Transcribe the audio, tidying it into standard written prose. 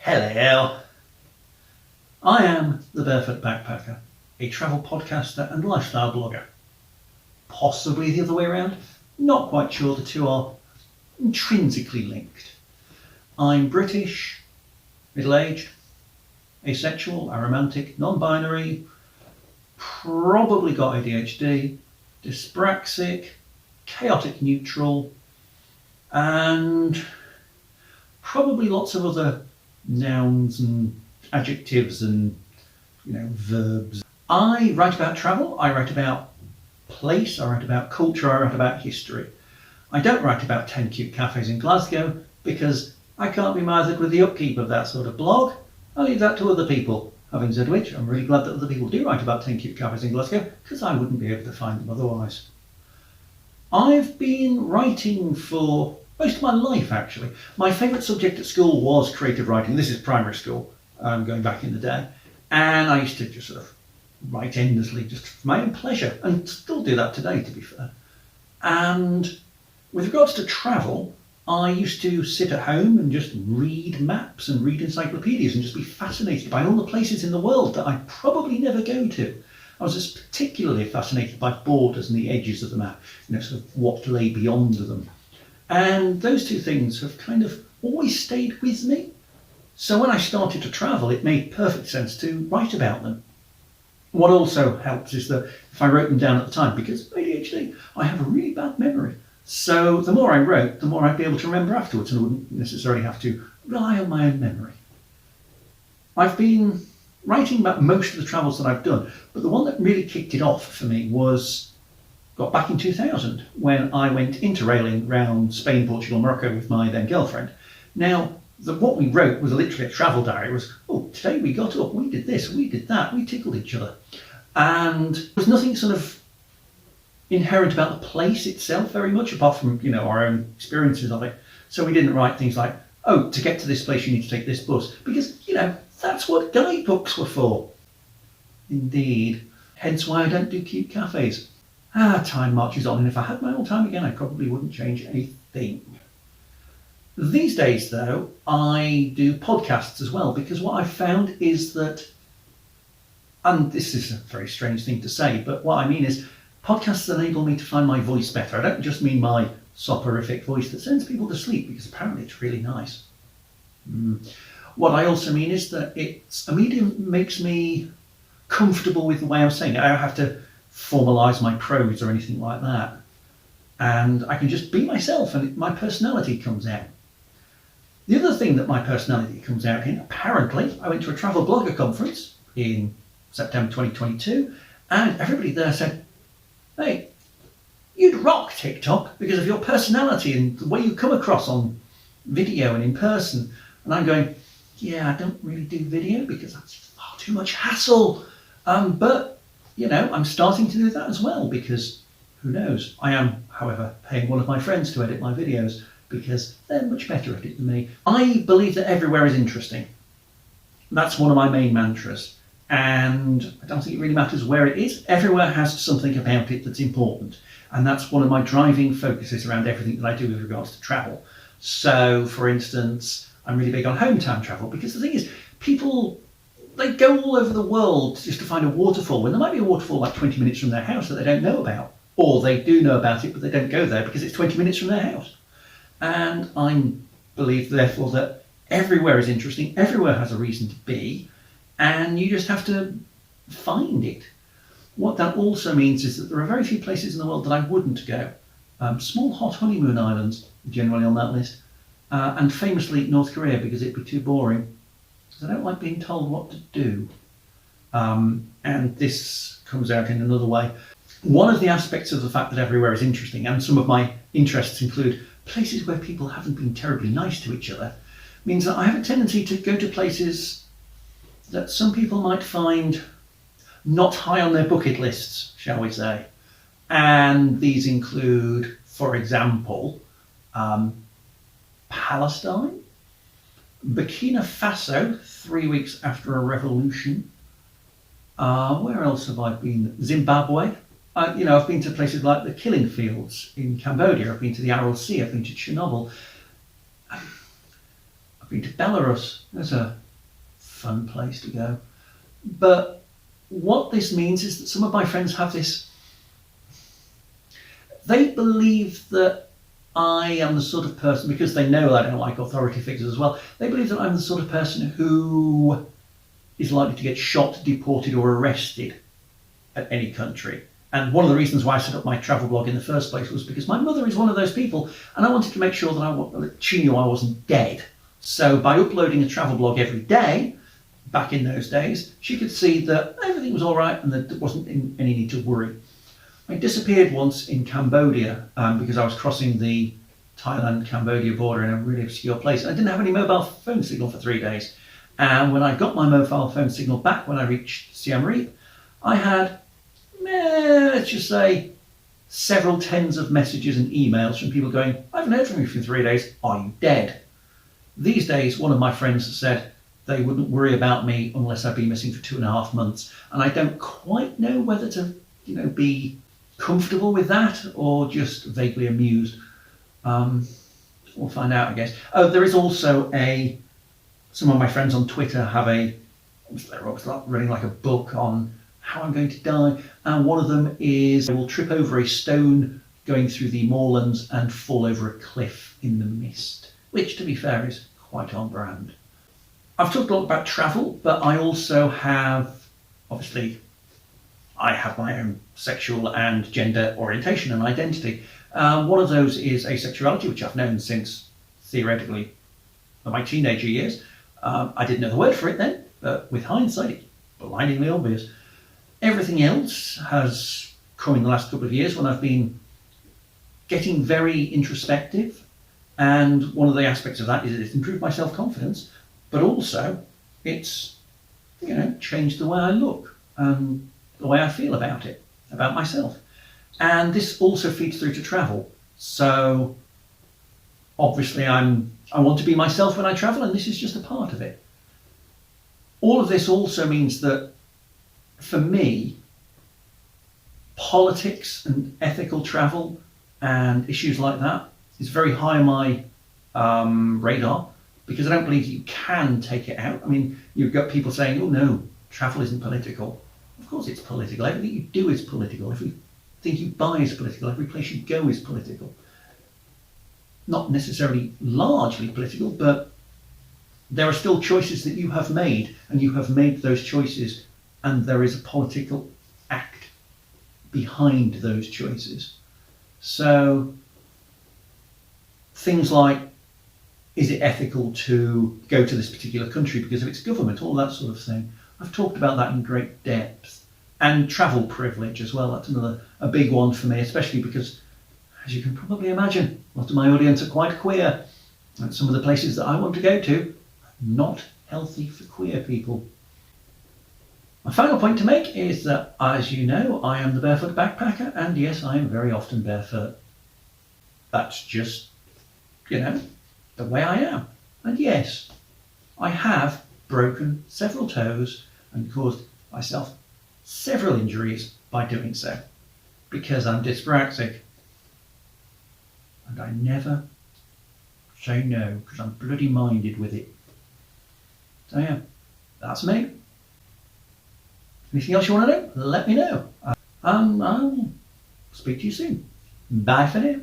Hello, I am the Barefoot Backpacker, a travel podcaster and lifestyle blogger. Possibly the other way around, not quite sure, the two are intrinsically linked. I'm British, middle-aged, asexual, aromantic, non-binary, probably got ADHD, dyspraxic, chaotic neutral, and probably lots of other nouns and adjectives and verbs. I write about travel, I write about place, I write about culture, I write about history. I don't write about 10 cute cafes in Glasgow because I can't be bothered with the upkeep of that sort of blog. I leave that to other people. Having said which, I'm really glad that other people do write about 10 cute cafes in Glasgow because I wouldn't be able to find them otherwise. I've been writing for most of my life, actually. My favourite subject at school was creative writing. This is primary school, going back in the day. And I used to just sort of write endlessly, just for my own pleasure, and still do that today, to be fair. And with regards to travel, I used to sit at home and just read maps and read encyclopedias and just be fascinated by all the places in the world that I'd probably never go to. I was just particularly fascinated by borders and the edges of the map, sort of what lay beyond them. And those two things have kind of always stayed with me. So when I started to travel, it made perfect sense to write about them. What also helps is that if I wrote them down at the time, because ADHD, I have a really bad memory. So the more I wrote, the more I'd be able to remember afterwards and I wouldn't necessarily have to rely on my own memory. I've been writing about most of the travels that I've done, but the one that really kicked it off for me got back in 2000 when I went interrailing around Spain, Portugal, Morocco with my then girlfriend. Now, what we wrote was literally a travel diary. It was, today we got up, we did this, we did that, we tickled each other. And there was nothing sort of inherent about the place itself very much, apart from, our own experiences of it. So we didn't write things like, to get to this place you need to take this bus, because, that's what guidebooks were for. Indeed. Hence why I don't do cute cafes. Time marches on, and if I had my own time again, I probably wouldn't change a thing. These days, though, I do podcasts as well, because what I've found is that, and this is a very strange thing to say, but what I mean is podcasts enable me to find my voice better. I don't just mean my soporific voice that sends people to sleep, because apparently it's really nice. What I also mean is that a medium makes me comfortable with the way I'm saying it. I don't have to formalise my prose or anything like that. And I can just be myself and my personality comes out. The other thing that my personality comes out in, apparently, I went to a travel blogger conference in September 2022 and everybody there said, hey, you'd rock TikTok because of your personality and the way you come across on video and in person. And I'm going, yeah, I don't really do video because that's far too much hassle. But I'm starting to do that as well because who knows? I am, however, paying one of my friends to edit my videos because they're much better at it than me. I believe that everywhere is interesting. That's one of my main mantras. And I don't think it really matters where it is. Everywhere has something about it that's important. And that's one of my driving focuses around everything that I do with regards to travel. So, for instance, I'm really big on hometown travel because the thing is, people, they go all over the world just to find a waterfall when there might be a waterfall like 20 minutes from their house that they don't know about. Or they do know about it, but they don't go there because it's 20 minutes from their house. And I believe, therefore, that everywhere is interesting, everywhere has a reason to be, and you just have to find it. What that also means is that there are very few places in the world that I wouldn't go. Small hot honeymoon islands, generally on that list, and famously North Korea because it'd be too boring. Because I don't like being told what to do. And this comes out in another way. One of the aspects of the fact that everywhere is interesting, and some of my interests include places where people haven't been terribly nice to each other, means that I have a tendency to go to places that some people might find not high on their bucket lists, shall we say. And these include, for example, Palestine, Burkina Faso, 3 weeks after a revolution. Where else have I been? Zimbabwe. I've been to places like the killing fields in Cambodia. I've been to the Aral Sea. I've been to Chernobyl. I've been to Belarus. That's a fun place to go. But what this means is that some of my friends have this. They believe that I am the sort of person, because they know I don't like authority figures as well, they believe that I'm the sort of person who is likely to get shot, deported or arrested at any country. And one of the reasons why I set up my travel blog in the first place was because my mother is one of those people, and I wanted to make sure that she knew I wasn't dead. So by uploading a travel blog every day, back in those days, she could see that everything was all right and that there wasn't any need to worry. I disappeared once in Cambodia because I was crossing the Thailand-Cambodia border in a really obscure place. I didn't have any mobile phone signal for 3 days. And when I got my mobile phone signal back when I reached Siem Reap, I had, let's just say, several tens of messages and emails from people going, I haven't heard from you for 3 days, are you dead? These days, one of my friends said they wouldn't worry about me unless I'd been missing for 2.5 months. And I don't quite know whether to, be comfortable with that or just vaguely amused. We'll find out, I guess. Oh, there is also some of my friends on Twitter have they're running like a book on how I'm going to die. And one of them is I will trip over a stone going through the moorlands and fall over a cliff in the mist, which to be fair is quite on brand. I've talked a lot about travel, but I also have, obviously, I have my own sexual and gender orientation and identity. One of those is asexuality, which I've known since, theoretically, my teenager years. I didn't know the word for it then, but with hindsight, it's blindingly obvious. Everything else has come in the last couple of years when I've been getting very introspective, and one of the aspects of that is it's improved my self-confidence, but also it's, changed the way I look and the way I feel about it, about myself. And this also feeds through to travel. So obviously I want to be myself when I travel, and this is just a part of it. All of this also means that for me, politics and ethical travel and issues like that is very high on my radar, because I don't believe you can take it out. I mean, you've got people saying, oh no, travel isn't political. Of course it's political. Everything you do is political. Everything you buy is political. Every place you go is political. Not necessarily largely political, but there are still choices that you have made, and you have made those choices, and there is a political act behind those choices. So things like, is it ethical to go to this particular country because of its government, all that sort of thing. I've talked about that in great depth. And travel privilege as well, that's a big one for me, especially because, as you can probably imagine, a lot of my audience are quite queer, and some of the places that I want to go to are not healthy for queer people. My final point to make is that, as you know, I am the Barefoot Backpacker, and yes, I am very often barefoot. That's just, the way I am. And yes, I have broken several toes and caused myself several injuries by doing so, because I'm dyspraxic. And I never say no, because I'm bloody minded with it. So yeah, that's me. Anything else you want to know? Let me know. I'll speak to you soon. Bye for now.